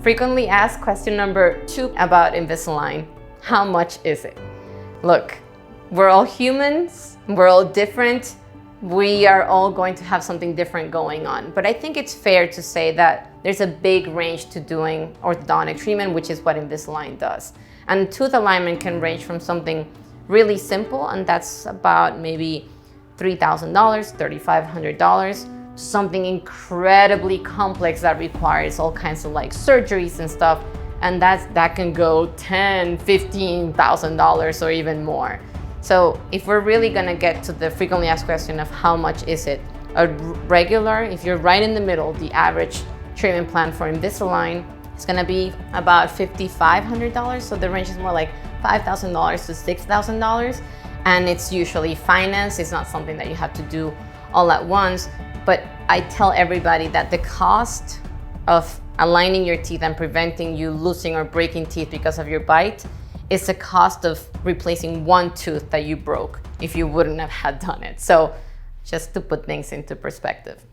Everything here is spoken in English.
Frequently asked question number 2 about Invisalign. How much is it? Look, we're all humans, we're all different. We are all going to have something different going on. But I think it's fair to say that there's a big range to doing orthodontic treatment, which is what Invisalign does. And tooth alignment can range from something really simple, and that's about maybe $3,000, $3,500, to something incredibly complex that requires all kinds of like surgeries and stuff. And that can go $10,000, $15,000 or even more. So if we're really gonna get to the frequently asked question of how much is it, a regular, if you're right in the middle, the average treatment plan for Invisalign is gonna be about $5,500. So the range is more like $5,000 to $6,000. And it's usually financed. It's not something that you have to do all at once. But I tell everybody that the cost of aligning your teeth and preventing you losing or breaking teeth because of your bite is the cost of replacing one tooth that you broke if you wouldn't have had done it. So just to put things into perspective.